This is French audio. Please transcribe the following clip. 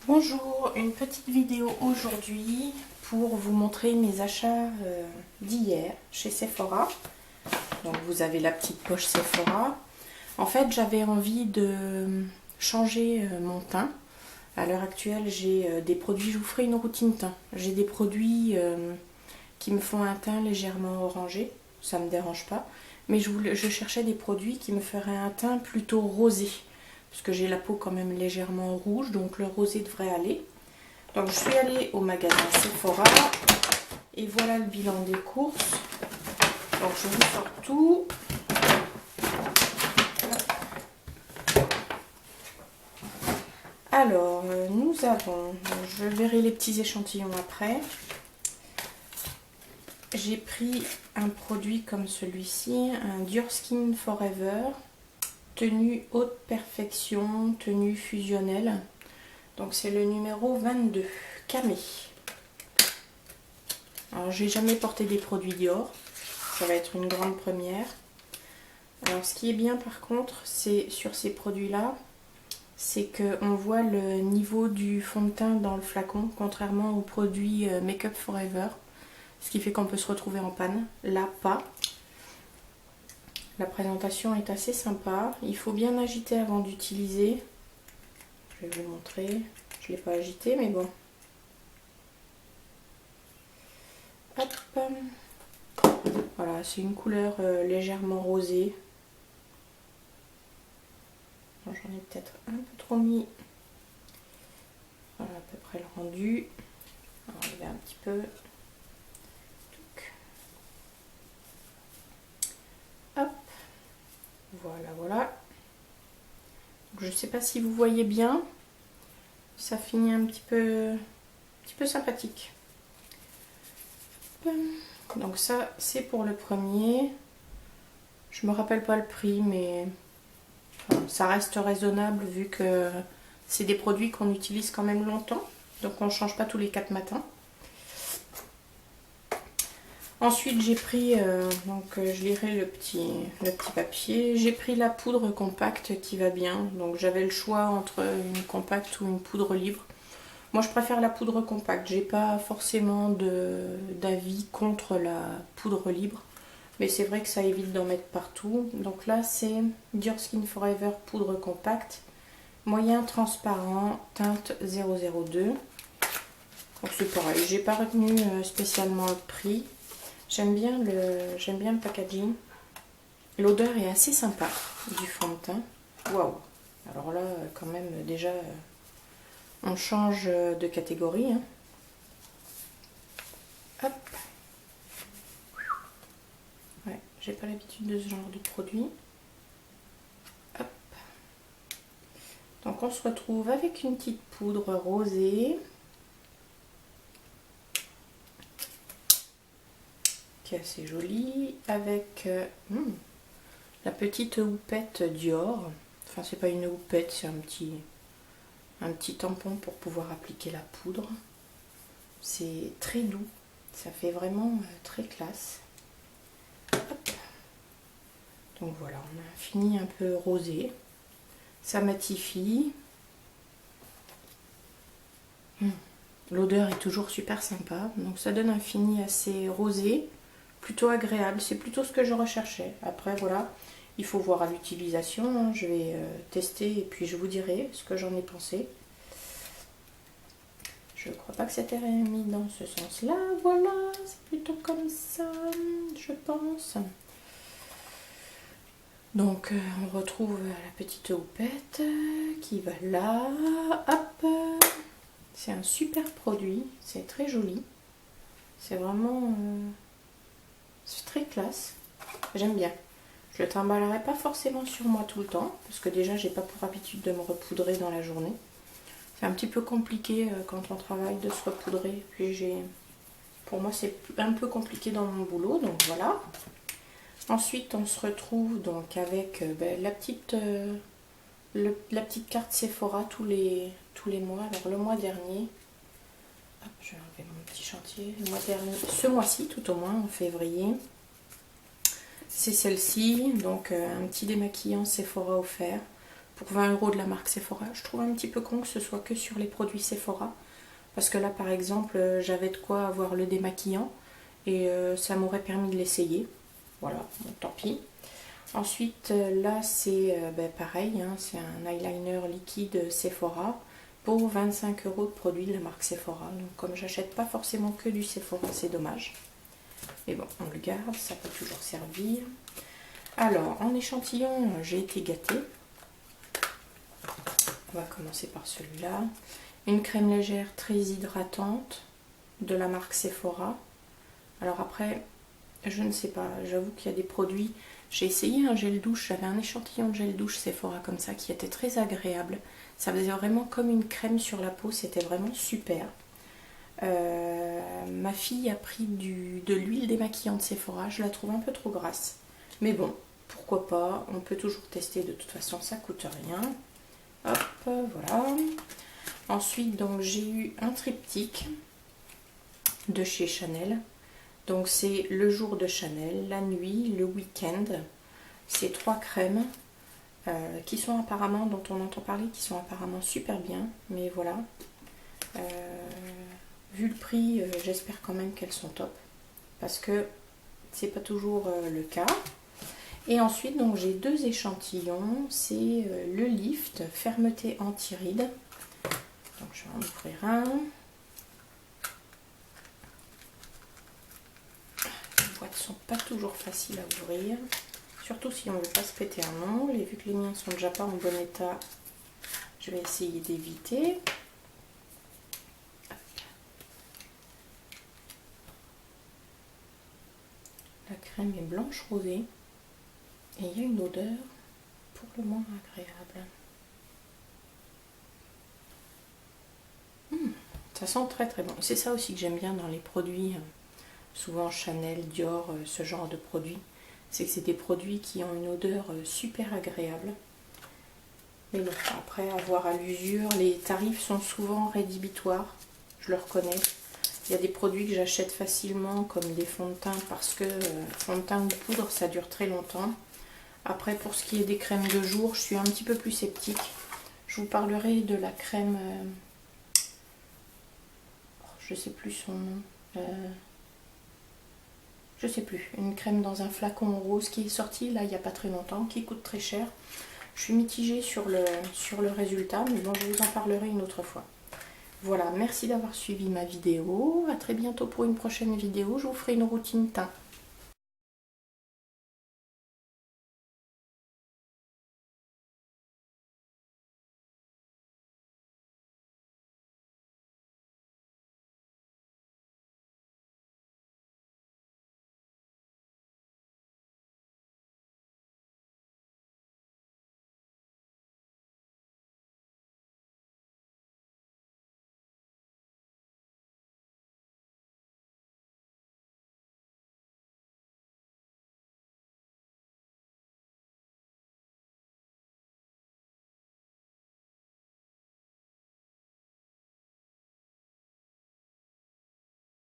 Bonjour, une petite vidéo aujourd'hui pour vous montrer mes achats d'hier chez Sephora. Donc vous avez la petite poche Sephora. En fait, j'avais envie de changer mon teint. À l'heure actuelle, j'ai des produits, je vous ferai une routine teint. J'ai des produits qui me font un teint légèrement orangé, ça ne me dérange pas. Mais je cherchais des produits qui me feraient un teint plutôt rosé. Parce que j'ai la peau quand même légèrement rouge, donc le rosé devrait aller. Donc je suis allée au magasin Sephora et voilà le bilan des courses. Donc je vous sors tout. Alors nous avons, je verrai les petits échantillons après. J'ai pris un produit comme celui-ci, un Dior Skin Forever. Tenue haute perfection, tenue fusionnelle. Donc c'est le numéro 22, Camé. Alors j'ai jamais porté des produits Dior, ça va être une grande première. Alors ce qui est bien par contre, c'est sur ces produits-là, c'est qu'on voit le niveau du fond de teint dans le flacon, contrairement aux produits Make Up Forever. Ce qui fait qu'on peut se retrouver en panne. Là, pas. La présentation est assez sympa. Il faut bien agiter avant d'utiliser. Je vais vous montrer. Je ne l'ai pas agité, mais bon. Hop. Voilà, c'est une couleur légèrement rosée. J'en ai peut-être un peu trop mis. Voilà à peu près le rendu. On va enlever un petit peu. Hop. Voilà, voilà. Je ne sais pas si vous voyez bien. Ça finit un petit peu sympathique. Donc ça, c'est pour le premier. Je me rappelle pas le prix, mais enfin, ça reste raisonnable vu que c'est des produits qu'on utilise quand même longtemps. Donc on ne change pas tous les 4 matins. Ensuite, j'ai pris, je lirai le petit papier. J'ai pris la poudre compacte qui va bien. Donc j'avais le choix entre une compacte ou une poudre libre. Moi, je préfère la poudre compacte. J'ai pas forcément d'avis contre la poudre libre. Mais c'est vrai que ça évite d'en mettre partout. Donc là, c'est Dior Skin Forever poudre compacte. Moyen transparent, teinte 002. Donc c'est pareil. J'ai pas retenu spécialement le prix. J'aime bien le packaging. L'odeur est assez sympa du fond de teint. Waouh! Alors là, quand même, déjà, on change de catégorie. Hein. Hop! Ouais, j'ai pas l'habitude de ce genre de produit. Hop! Donc on se retrouve avec une petite poudre rosée. Qui est assez jolie. Avec la petite houppette Dior. Enfin, c'est pas une houppette, c'est un petit tampon pour pouvoir appliquer la poudre. C'est très doux, ça fait vraiment très classe. Hop. Donc voilà, on a fini un peu rosé. Ça matifie. L'odeur est toujours super sympa, donc ça donne un fini assez rosé, plutôt agréable. C'est plutôt ce que je recherchais. Après voilà, il faut voir à l'utilisation. Hein. Je vais tester et puis je vous dirai ce que j'en ai pensé. Je ne crois pas que c'était mis dans ce sens-là. Voilà, c'est plutôt comme ça, je pense. Donc, on retrouve la petite houppette qui va là. Hop! C'est un super produit. C'est très joli. C'est vraiment... c'est très classe. J'aime bien. Je ne le trimballerai pas forcément sur moi tout le temps. Parce que déjà, j'ai pas pour habitude de me repoudrer dans la journée. C'est un petit peu compliqué quand on travaille de se repoudrer. Puis pour moi c'est un peu compliqué dans mon boulot, donc voilà. Ensuite on se retrouve donc avec la petite carte Sephora tous les mois. Alors le mois dernier, hop, je vais enlever mon petit chantier. Le mois dernier, ce mois-ci tout au moins en février, c'est celle-ci. Donc un petit démaquillant Sephora offert pour 20 € de la marque Sephora. Je trouve un petit peu con que ce soit que sur les produits Sephora. Parce que là, par exemple, j'avais de quoi avoir le démaquillant. Et ça m'aurait permis de l'essayer. Voilà, bon, tant pis. Ensuite, là, c'est pareil. Hein, c'est un eyeliner liquide Sephora. Pour 25 € de produits de la marque Sephora. Donc comme j'achète pas forcément que du Sephora, c'est dommage. Mais bon, on le garde, ça peut toujours servir. Alors, en échantillon, j'ai été gâtée. On va commencer par celui-là. Une crème légère très hydratante de la marque Sephora. Alors après, je ne sais pas, j'avoue qu'il y a des produits. J'ai essayé un gel douche, j'avais un échantillon de gel douche Sephora comme ça qui était très agréable. Ça faisait vraiment comme une crème sur la peau, c'était vraiment super. Ma fille a pris de l'huile démaquillante Sephora, je la trouve un peu trop grasse. Mais bon, pourquoi pas, on peut toujours tester, de toute façon ça coûte rien. Hop, voilà. Ensuite, donc j'ai eu un triptyque de chez Chanel. Donc c'est le jour de Chanel, la nuit, le week-end. C'est 3 crèmes qui sont apparemment, dont on entend parler, qui sont apparemment super bien. Mais voilà. Vu le prix, j'espère quand même qu'elles sont top. Parce que c'est pas toujours le cas. Et ensuite, donc j'ai 2 échantillons. C'est le Lift Fermeté Anti-Rides. Donc je vais en ouvrir un. Les boîtes sont pas toujours faciles à ouvrir. Surtout si on ne veut pas se péter un ongle. Et vu que les miens sont déjà pas en bon état, je vais essayer d'éviter. La crème est blanche rosée. Et il y a une odeur pour le moins agréable. Ça sent très très bon. C'est ça aussi que j'aime bien dans les produits, souvent Chanel, Dior, ce genre de produits. C'est que c'est des produits qui ont une odeur super agréable. Mais bon, après, à voir à l'usure, les tarifs sont souvent rédhibitoires. Je le reconnais. Il y a des produits que j'achète facilement, comme des fonds de teint, parce que fond de teint ou poudre, ça dure très longtemps. Après, pour ce qui est des crèmes de jour, je suis un petit peu plus sceptique. Je vous parlerai de la crème... je sais plus son nom. Je sais plus. Une crème dans un flacon rose qui est sortie là il n'y a pas très longtemps, qui coûte très cher. Je suis mitigée sur le résultat, mais bon, je vous en parlerai une autre fois. Voilà, merci d'avoir suivi ma vidéo. À très bientôt pour une prochaine vidéo. Je vous ferai une routine teint.